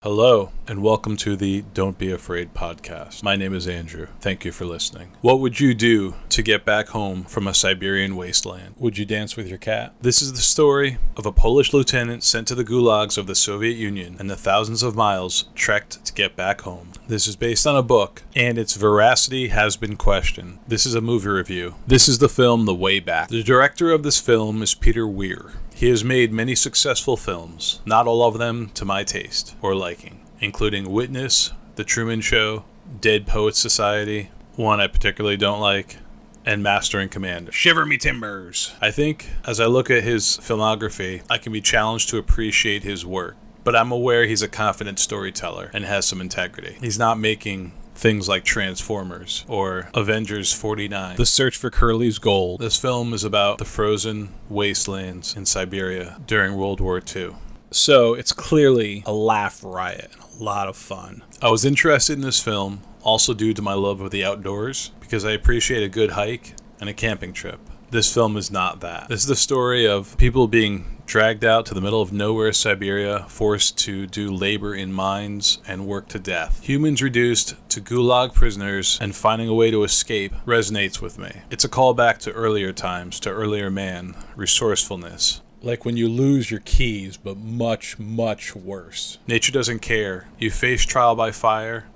Hello, and welcome to the Don't Be Afraid podcast. My name is Andrew. Thank you for listening. What would you do to get back home from a Siberian wasteland? Would you dance with your cat? This is the story of a Polish lieutenant sent to the Gulags of the Soviet Union and the thousands of miles trekked to get back home. This is based on a book, and its veracity has been questioned. This is a movie review. This is the film The Way Back. The director of this film is Peter Weir. He has made many successful films, not all of them to my taste or liking, including Witness, The Truman Show, Dead Poets Society, one I particularly don't like, and Master and Commander. Shiver me timbers! I think, as I look at his filmography, I can be challenged to appreciate his work, but I'm aware he's a confident storyteller and has some integrity. He's not making things like Transformers or Avengers 49, The Search for Curly's Gold. This film is about the frozen wastelands in Siberia during World War II. So it's clearly a laugh riot, a lot of fun. I was interested in this film also due to my love of the outdoors, because I appreciate a good hike and a camping trip. This film is not that. This is the story of people being dragged out to the middle of nowhere Siberia, forced to do labor in mines and work to death. Humans reduced to gulag prisoners and finding a way to escape resonates with me. It's a callback to earlier times, to earlier man, resourcefulness. Like when you lose your keys, but much, much worse. Nature doesn't care. You face trial by fire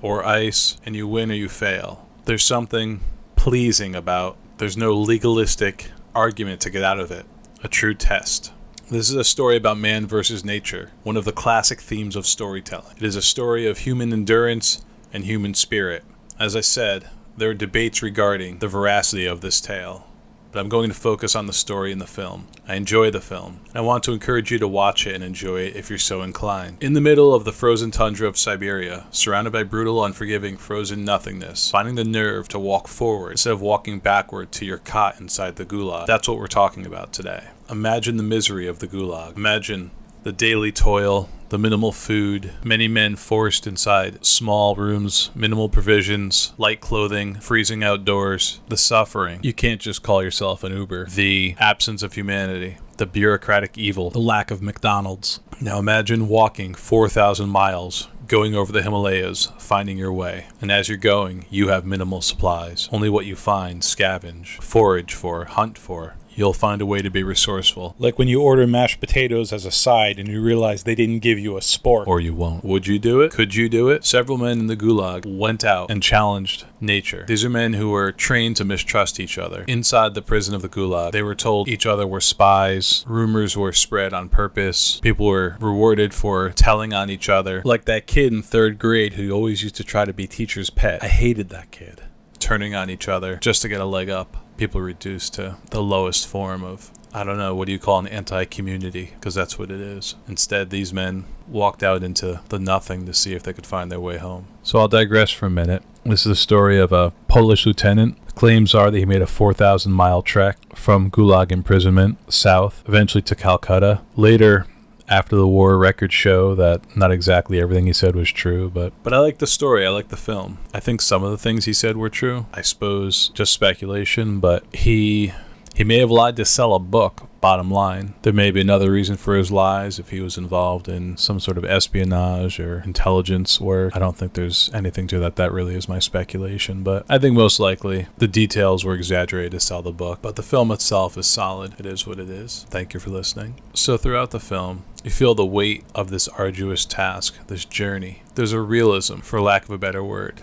or ice, and you win or you fail. There's something pleasing about. There's no legalistic argument to get out of it. A true test. This is a story about man versus nature, one of the classic themes of storytelling. It is a story of human endurance and human spirit. As I said, there are debates regarding the veracity of this tale, but I'm going to focus on the story in the film. I enjoy the film, and I want to encourage you to watch it and enjoy it if you're so inclined. In the middle of the frozen tundra of Siberia, surrounded by brutal, unforgiving, frozen nothingness, finding the nerve to walk forward instead of walking backward to your cot inside the gulag. That's what we're talking about today. Imagine the misery of the gulag. Imagine the daily toil, the minimal food, many men forced inside small rooms, minimal provisions, light clothing, freezing outdoors, the suffering. You can't just call yourself an Uber. The absence of humanity, the bureaucratic evil, the lack of McDonald's. Now imagine walking 4,000 miles, going over the Himalayas, finding your way. And as you're going, you have minimal supplies. Only what you find, scavenge, forage for, hunt for. You'll find a way to be resourceful. Like when you order mashed potatoes as a side and you realize they didn't give you a spork. Or you won't. Would you do it? Could you do it? Several men in the gulag went out and challenged nature. These are men who were trained to mistrust each other. Inside the prison of the gulag, they were told each other were spies. Rumors were spread on purpose. People were rewarded for telling on each other. Like that kid in 3rd grade who always used to try to be teacher's pet. I hated that kid. Turning on each other just to get a leg up. People reduced to the lowest form of, I don't know, what do you call an anti-community? Because that's what it is. Instead, these men walked out into the nothing to see if they could find their way home. So I'll digress for a minute. This is the story of a Polish lieutenant. Claims are that he made a 4,000-mile trek from gulag imprisonment south, eventually to Calcutta. Later, after the war, records show that not exactly everything he said was true, but I like the story. I like the film. I think some of the things he said were true. I suppose just speculation, but he may have lied to sell a book, bottom line. There may be another reason for his lies if he was involved in some sort of espionage or intelligence work. I don't think there's anything to that. That really is my speculation, but I think most likely the details were exaggerated to sell the book. But the film itself is solid. It is what it is. Thank you for listening. So throughout the film, you feel the weight of this arduous task, this journey. There's a realism, for lack of a better word.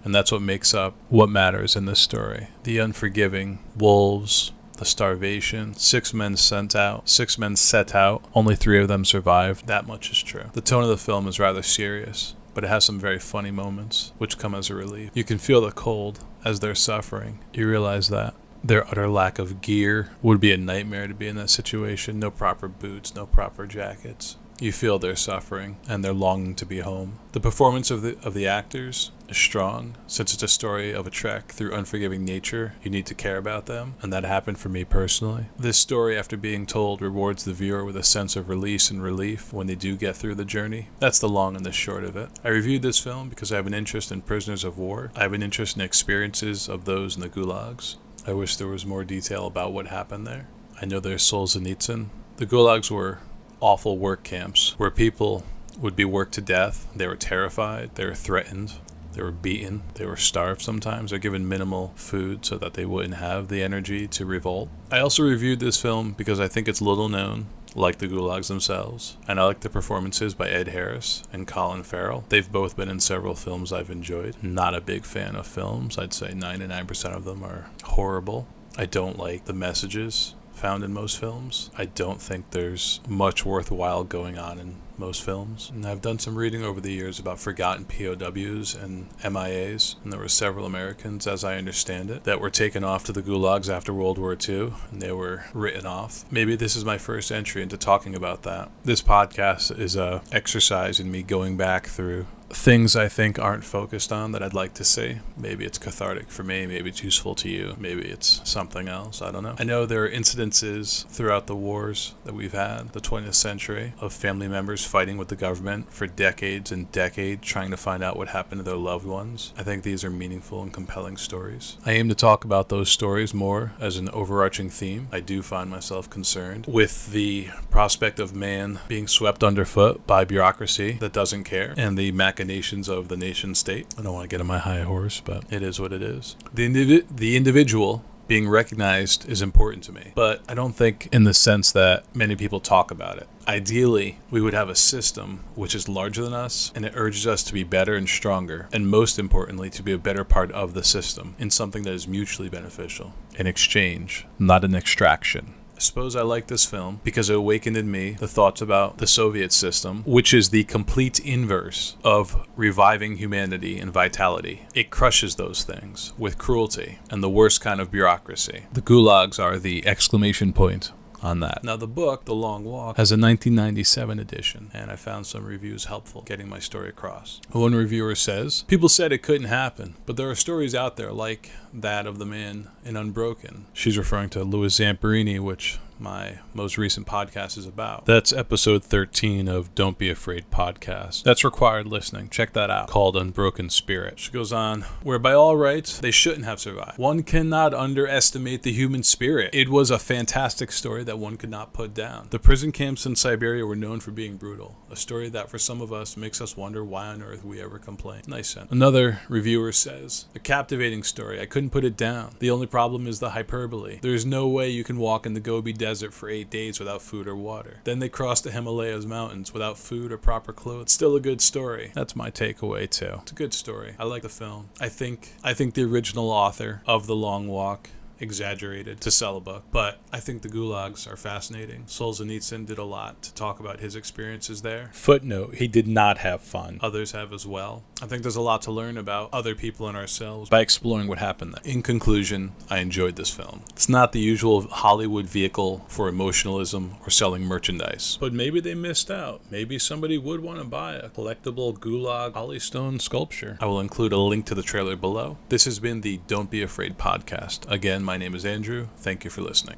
And that's what makes up what matters in this story. The unforgiving wolves, the starvation, 6 men set out, only 3 of them survived. That much is true. The tone of the film is rather serious, but it has some very funny moments, which come as a relief. You can feel the cold as they're suffering. You realize that their utter lack of gear would be a nightmare to be in that situation. No proper boots, no proper jackets. You feel their suffering and their longing to be home. The performance of the actors is strong. Since it's a story of a trek through unforgiving nature, you need to care about them, and that happened for me personally. This story, after being told, rewards the viewer with a sense of release and relief when they do get through the journey. That's the long and the short of it. I reviewed this film because I have an interest in prisoners of war. I have an interest in experiences of those in the gulags. I wish there was more detail about what happened there. I know there's Solzhenitsyn. The gulags were awful work camps where people would be worked to death. They were terrified. They were threatened. They were beaten. They were starved sometimes. They're given minimal food so that they wouldn't have the energy to revolt. I also reviewed this film because I think it's little known, like the Gulags themselves, and I like the performances by Ed Harris and Colin Farrell. They've both been in several films I've enjoyed. Not a big fan of films. I'd say 99% of them are horrible. I don't like the messages found in most films. I don't think there's much worthwhile going on in most films. And I've done some reading over the years about forgotten POWs and MIAs, and there were several Americans, as I understand it, that were taken off to the Gulags after World War II, and they were written off. Maybe this is my first entry into talking about that. This podcast is a exercise in me going back through things I think aren't focused on that I'd like to see. Maybe it's cathartic for me, maybe it's useful to you, maybe it's something else, I don't know. I know there are incidences throughout the wars that we've had, the 20th century, of family members fighting with the government for decades and decades trying to find out what happened to their loved ones. I think these are meaningful and compelling stories. I aim to talk about those stories more as an overarching theme. I do find myself concerned with the prospect of man being swept underfoot by bureaucracy that doesn't care, and the machinations of the nation state. I don't want to get on my high horse, but it is what it is. The individual being recognized is important to me, but I don't think in the sense that many people talk about it. Ideally, we would have a system which is larger than us, and it urges us to be better and stronger, and most importantly, to be a better part of the system in something that is mutually beneficial. An exchange, not an extraction. I suppose I like this film because it awakened in me the thoughts about the Soviet system, which is the complete inverse of reviving humanity and vitality. It crushes those things with cruelty and the worst kind of bureaucracy. The Gulags are the exclamation point on that. Now, the book, The Long Walk, has a 1997 edition, and I found some reviews helpful getting my story across. One reviewer says, "People said it couldn't happen, but there are stories out there like that of the man in Unbroken." She's referring to Louis Zamperini, which my most recent podcast is about. That's episode 13 of Don't Be Afraid podcast. That's required listening. Check that out. Called Unbroken Spirit. She goes on, where by all rights, they shouldn't have survived. One cannot underestimate the human spirit. It was a fantastic story that one could not put down. The prison camps in Siberia were known for being brutal. A story that for some of us makes us wonder why on earth we ever complain. Nice sentence. Another reviewer says, a captivating story. I couldn't put it down. The only problem is the hyperbole. There's no way you can walk in the Gobi Desert for 8 days without food or water. Then they crossed the Himalayas mountains without food or proper clothes. Still a good story. That's my takeaway too. It's a good story. I like the film. I think the original author of The Long Walk exaggerated to sell a book, but I think the Gulags are fascinating. Solzhenitsyn did a lot to talk about his experiences there. Footnote, he did not have fun. Others have as well. I think there's a lot to learn about other people and ourselves by exploring what happened there. In conclusion, I enjoyed this film. It's not the usual Hollywood vehicle for emotionalism or selling merchandise, but maybe they missed out. Maybe somebody would want to buy a collectible Gulag Holystone sculpture. I will include a link to the trailer below. This has been the Don't Be Afraid podcast. Again, my name is Andrew. Thank you for listening.